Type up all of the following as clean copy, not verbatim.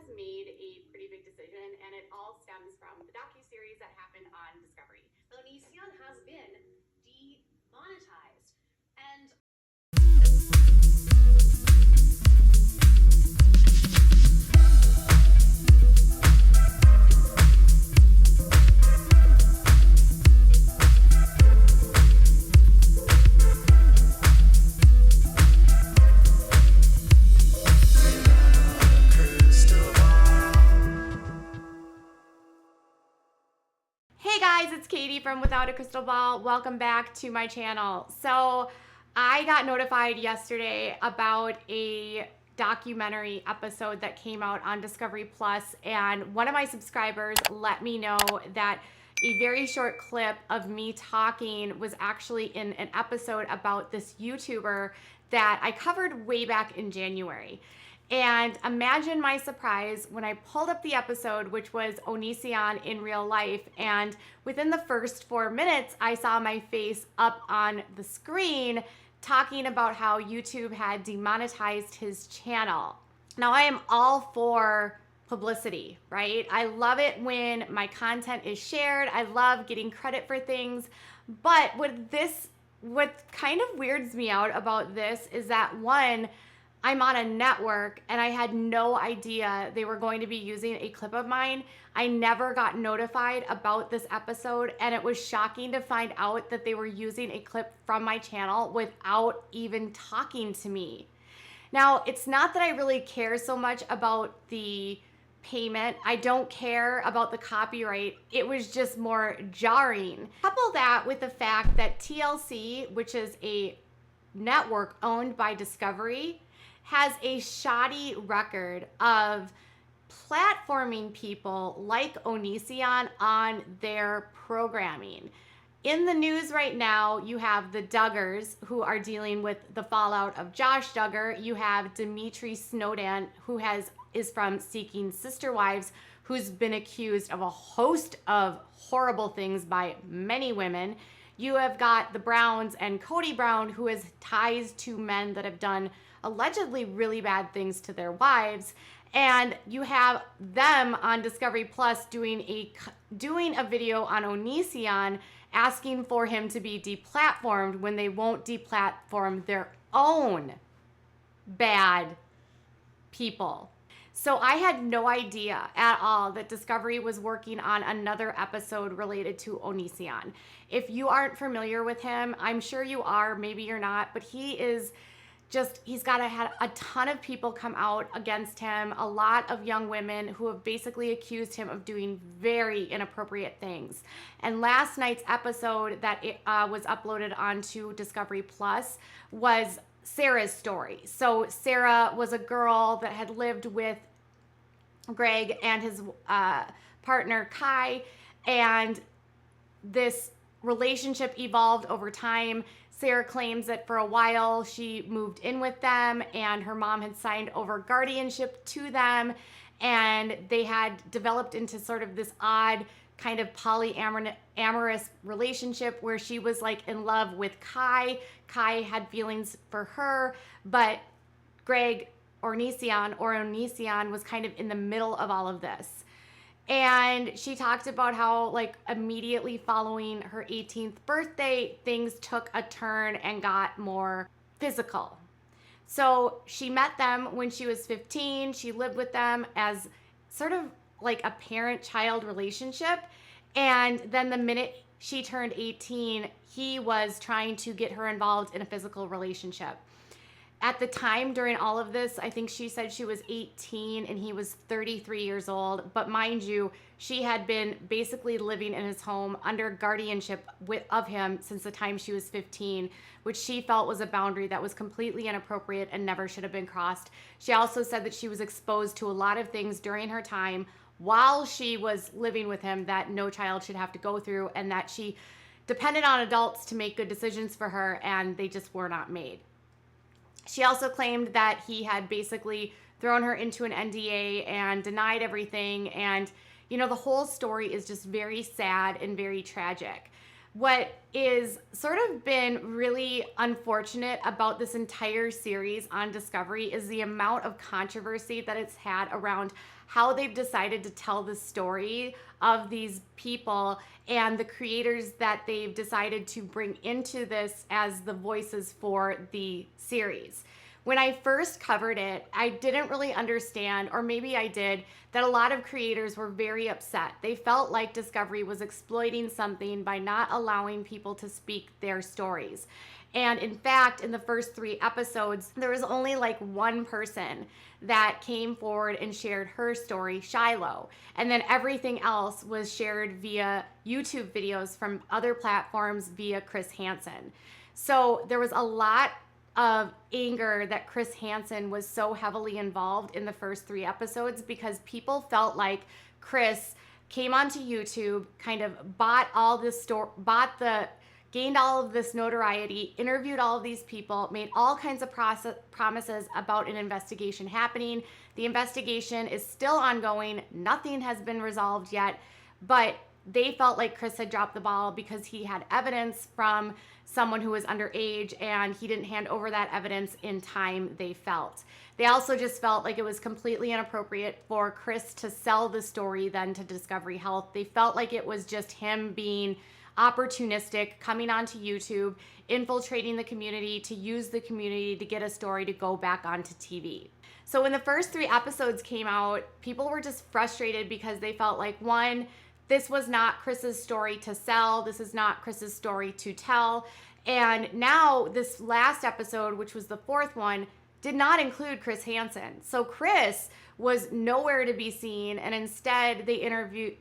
has made a pretty big decision, and it all stems from the docuseries that happened on Discovery. Onision has been demonetized, and Hey guys, it's Katie from Without a Crystal Ball. Welcome back to my channel. So I got notified yesterday about a documentary episode that came out on Discovery Plus, and one of my subscribers let me know that a very short clip of me talking was actually in an episode about this YouTuber that I covered way back in January. And imagine my surprise when I pulled up the episode, which was Onision in real life. And within the first 4 minutes, I saw my face up on the screen talking about how YouTube had demonetized his channel. Now, I am all for publicity, right? I love it when my content is shared. I love getting credit for things. But what kind of weirds me out about this is that, one, I'm on a network and I had no idea they were going to be using a clip of mine. I never got notified about this episode, and it was shocking to find out that they were using a clip from my channel without even talking to me. Now, it's not that I really care so much about the payment. I don't care about the copyright. It was just more jarring. Couple that with the fact that TLC, which is a network owned by Discovery, has a shoddy record of platforming people like Onision on their programming. In the news right now, you have the Duggars, who are dealing with the fallout of Josh Duggar. You have Dimitri Snowden, who is from Seeking Sister Wives, who's been accused of a host of horrible things by many women. You have got the Browns and Cody Brown, who has ties to men that have done allegedly really bad things to their wives. And you have them on Discovery Plus doing a video on Onision asking for him to be deplatformed when they won't deplatform their own bad people. So I had no idea at all that Discovery was working on another episode related to Onision. If you aren't familiar with him, I'm sure you are, maybe you're not, but he's had a ton of people come out against him, a lot of young women who have basically accused him of doing very inappropriate things. And last night's episode that was uploaded onto Discovery Plus was Sarah's story. So Sarah was a girl that had lived with Greg and his partner Kai, and this relationship evolved over time. Sarah claims that for a while she moved in with them and her mom had signed over guardianship to them, and they had developed into sort of this odd kind of polyamorous relationship where she was like in love with Kai. Kai had feelings for her, but Greg Onision was kind of in the middle of all of this. And she talked about how, like, immediately following her 18th birthday, things took a turn and got more physical. So she met them when she was 15. She lived with them as sort of like a parent-child relationship. And then the minute she turned 18, he was trying to get her involved in a physical relationship. At the time during all of this, I think she said she was 18 and he was 33 years old. But mind you, she had been basically living in his home under guardianship of him since the time she was 15, which she felt was a boundary that was completely inappropriate and never should have been crossed. She also said that she was exposed to a lot of things during her time while she was living with him that no child should have to go through, and that she depended on adults to make good decisions for her, and they just were not made. She also claimed that he had basically thrown her into an NDA and denied everything. And, you know, the whole story is just very sad and very tragic. what is sort of been really unfortunate about this entire series on Discovery is the amount of controversy that it's had around how they've decided to tell the story of these people and the creators that they've decided to bring into this as the voices for the series. When I first covered it, I didn't really understand, or maybe I did, that a lot of creators were very upset. They felt like Discovery was exploiting something by not allowing people to speak their stories. And in fact, in the first 3 episodes, there was only like one person that came forward and shared her story, Shiloh. And then everything else was shared via YouTube videos from other platforms via Chris Hansen. So there was a lot of anger that Chris Hansen was so heavily involved in the first 3 episodes because people felt like Chris came onto YouTube, kind of gained all of this notoriety, interviewed all of these people, made all kinds of promises about an investigation happening. The investigation is still ongoing. Nothing has been resolved yet, but they felt like Chris had dropped the ball because he had evidence from someone who was underage and he didn't hand over that evidence in time, they felt. They also just felt like it was completely inappropriate for Chris to sell the story then to Discovery Health. They felt like it was just him being opportunistic, coming onto YouTube, infiltrating the community to use the community to get a story to go back onto TV. So when the first 3 episodes came out, people were just frustrated because they felt like, one, this was not Chris's story to sell. This is not Chris's story to tell. And now this last episode, which was the 4th one, did not include Chris Hansen. So Chris was nowhere to be seen, and instead they interviewed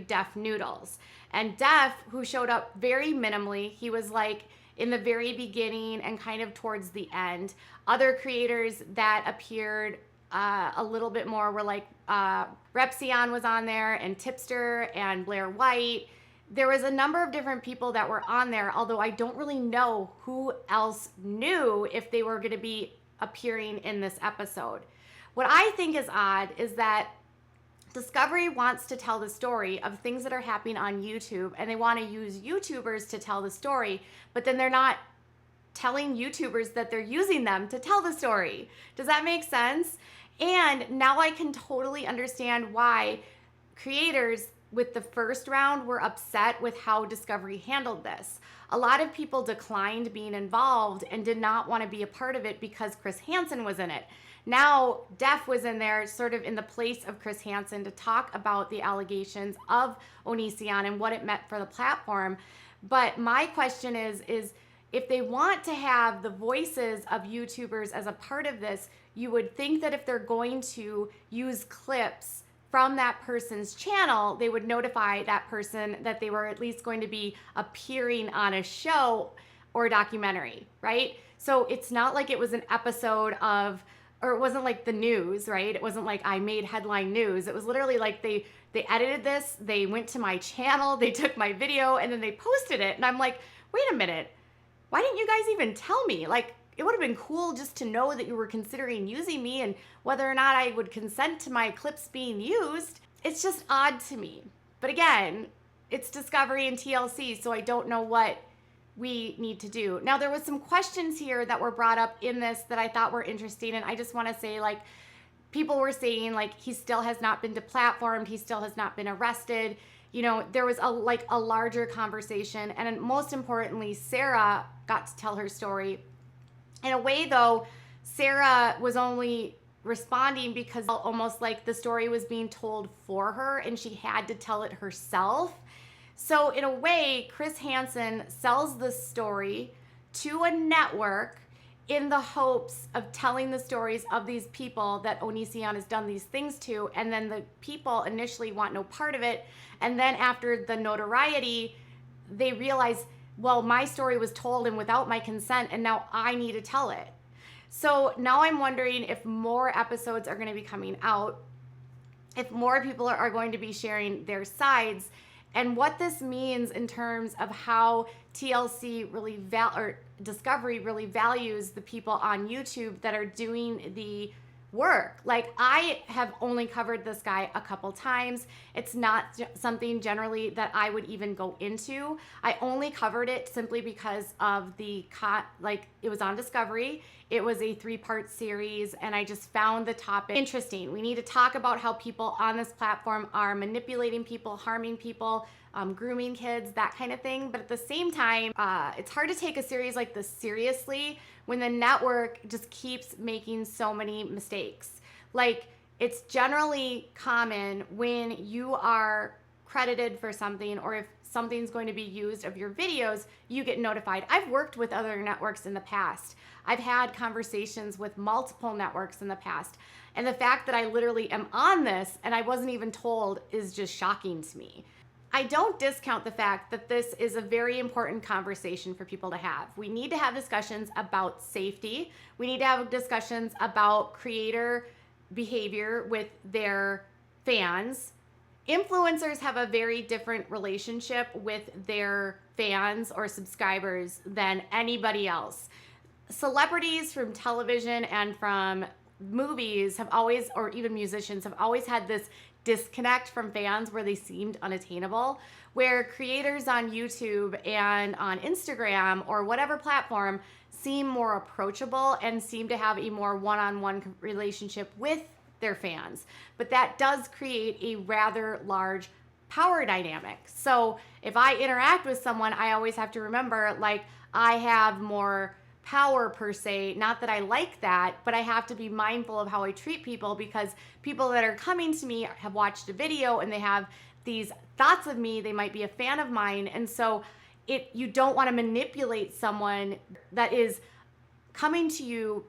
Def Noodles. And Def, who showed up very minimally, he was like in the very beginning and kind of towards the end. Other creators that appeared a little bit more were like Repsion was on there, and Tipster and Blair White. There was a number of different people that were on there, although I don't really know who else knew if they were going to be appearing in this episode. What I think is odd is that Discovery wants to tell the story of things that are happening on YouTube, and they want to use YouTubers to tell the story, but then they're not telling YouTubers that they're using them to tell the story. Does that make sense? And now I can totally understand why creators with the first round were upset with how Discovery handled this. A lot of people declined being involved and did not want to be a part of it because Chris Hansen was in it. Now, Def was in there sort of in the place of Chris Hansen to talk about the allegations of Onision and what it meant for the platform. But my question is if they want to have the voices of YouTubers as a part of this, you would think that if they're going to use clips from that person's channel, they would notify that person that they were at least going to be appearing on a show or a documentary, right? So it's not like it was an episode of, or it wasn't like the news, right? It wasn't like I made headline news. It was literally like they edited this, they went to my channel, they took my video, and then they posted it. And I'm like, wait a minute, why didn't you guys even tell me? Like, it would have been cool just to know that you were considering using me and whether or not I would consent to my clips being used. It's just odd to me. But again, it's Discovery and TLC, so I don't know what we need to do. Now, there was some questions here that were brought up in this that I thought were interesting, and I just want to say, like, people were saying, like, he still has not been deplatformed, he still has not been arrested. You know, there was a larger conversation, and most importantly, Sarah got to tell her story. In a way, though, Sarah was only responding because almost like the story was being told for her and she had to tell it herself. So in a way, Chris Hansen sells the story to a network in the hopes of telling the stories of these people that Onision has done these things to, and then the people initially want no part of it, and then after the notoriety, they realize, well, my story was told and without my consent, and now I need to tell it. So now I'm wondering if more episodes are going to be coming out, if more people are going to be sharing their sides, and what this means in terms of how TLC really or Discovery really values the people on YouTube that are doing the work. Like, I have only covered this guy a couple times. It's not something generally that I would even go into. I only covered it simply because of it was on Discovery. It was a 3-part series, and I just found the topic interesting. We need to talk about how people on this platform are manipulating people, harming people, grooming kids, that kind of thing. But at the same time, it's hard to take a series like this seriously when the network just keeps making so many mistakes. Like, it's generally common when you are credited for something, or if something's going to be used of your videos, you get notified. I've worked with other networks in the past. I've had conversations with multiple networks in the past. And the fact that I literally am on this and I wasn't even told is just shocking to me. I don't discount the fact that this is a very important conversation for people to have. We need to have discussions about safety. We need to have discussions about creator behavior with their fans. Influencers have a very different relationship with their fans or subscribers than anybody else. Celebrities from television and from movies have always, or even musicians, have always had this disconnect from fans where they seemed unattainable, where creators on YouTube and on Instagram or whatever platform seem more approachable and seem to have a more one-on-one relationship with their fans. But that does create a rather large power dynamic. So if I interact with someone, I always have to remember, like, I have more power per se. Not that I like that, but I have to be mindful of how I treat people, because people that are coming to me have watched a video and they have these thoughts of me. They might be a fan of mine. And so you don't want to manipulate someone that is coming to you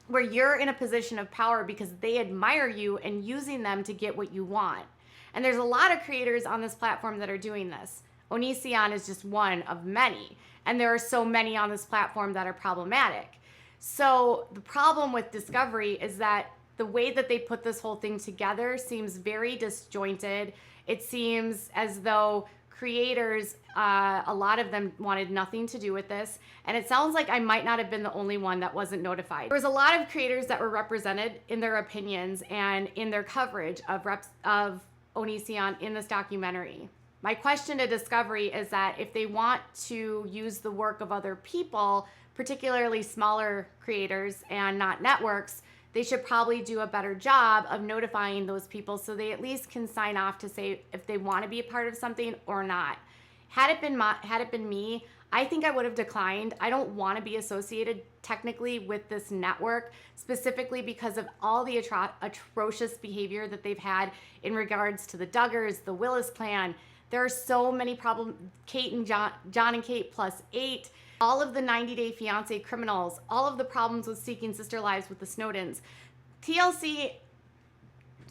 where you're in a position of power because they admire you and using them to get what you want. And there's a lot of creators on this platform that are doing this. Onision is just one of many. And there are so many on this platform that are problematic. So the problem with Discovery is that the way that they put this whole thing together seems very disjointed. It seems as though creators, a lot of them wanted nothing to do with this. And it sounds like I might not have been the only one that wasn't notified. There was a lot of creators that were represented in their opinions and in their coverage of Onision in this documentary. My question to Discovery is that if they want to use the work of other people, particularly smaller creators and not networks, they should probably do a better job of notifying those people so they at least can sign off to say if they want to be a part of something or not. Had it been me, I think I would have declined. I don't want to be associated technically with this network, specifically because of all the atrocious behavior that they've had in regards to the Duggars, the Willis clan. There are so many problems. Kate and John and Kate +8, all of the 90-Day Fiancé criminals, all of the problems with Seeking Sister Lives with the Snowdens. TLC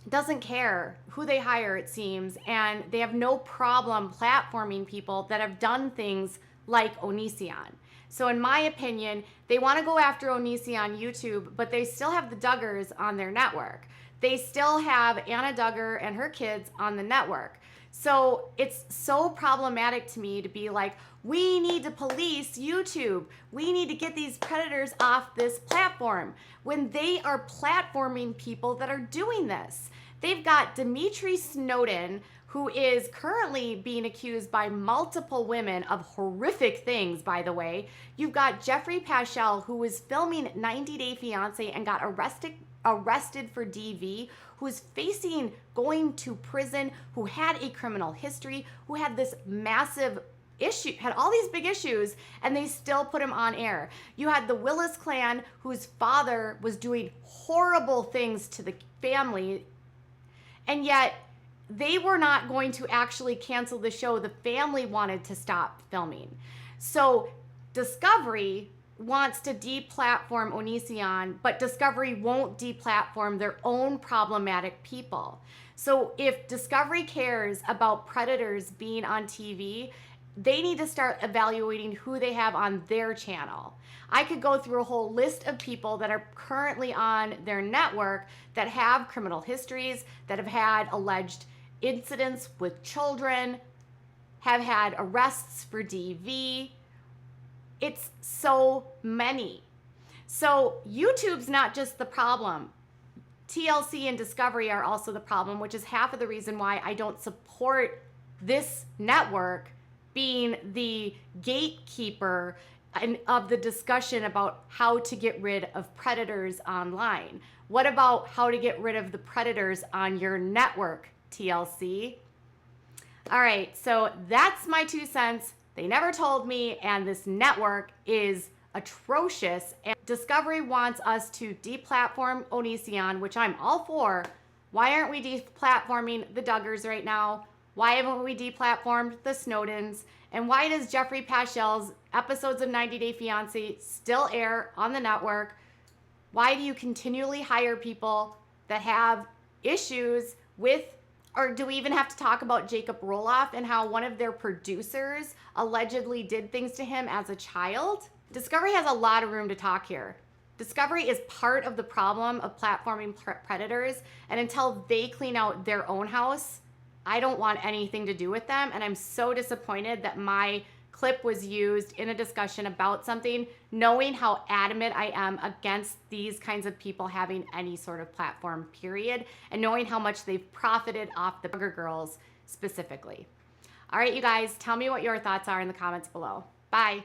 doesn't care who they hire, it seems, and they have no problem platforming people that have done things like Onision. So in my opinion, they want to go after Onision on YouTube, but they still have the Duggars on their network. They still have Anna Duggar and her kids on the network. So it's so problematic to me to be like, we need to police YouTube. We need to get these predators off this platform, when they are platforming people that are doing this. They've got Dimitri Snowden, who is currently being accused by multiple women of horrific things, by the way. You've got Jeffrey Paschal, who was filming 90-Day Fiancé and got arrested for DV, who's facing going to prison, who had a criminal history, who had this massive issue, had all these big issues, and they still put him on air. You had the Willis clan, whose father was doing horrible things to the family, and yet they were not going to actually cancel the show. The family wanted to stop filming. So Discovery wants to deplatform Onision, but Discovery won't deplatform their own problematic people. So if Discovery cares about predators being on TV, they need to start evaluating who they have on their channel. I could go through a whole list of people that are currently on their network that have criminal histories, that have had alleged incidents with children, have had arrests for DV. It's so many. So YouTube's not just the problem. TLC and Discovery are also the problem, which is half of the reason why I don't support this network being the gatekeeper of the discussion about how to get rid of predators online. What about how to get rid of the predators on your network, TLC? All right, so that's my 2 cents. They never told me, and this network is atrocious. And Discovery wants us to deplatform Onision, which I'm all for. Why aren't we deplatforming the Duggars right now? Why haven't we deplatformed the Snowdens? And why does Jeffrey Paschal's episodes of 90 Day Fiancé still air on the network? Why do you continually hire people that have issues with, or do we even have to talk about Jacob Roloff and how one of their producers allegedly did things to him as a child? Discovery has a lot of room to talk here. Discovery is part of the problem of platforming predators, and until they clean out their own house, I don't want anything to do with them. And I'm so disappointed that my clip was used in a discussion about something, knowing how adamant I am against these kinds of people having any sort of platform, period, and knowing how much they've profited off the Burger Girls specifically. All right, you guys, tell me what your thoughts are in the comments below. Bye.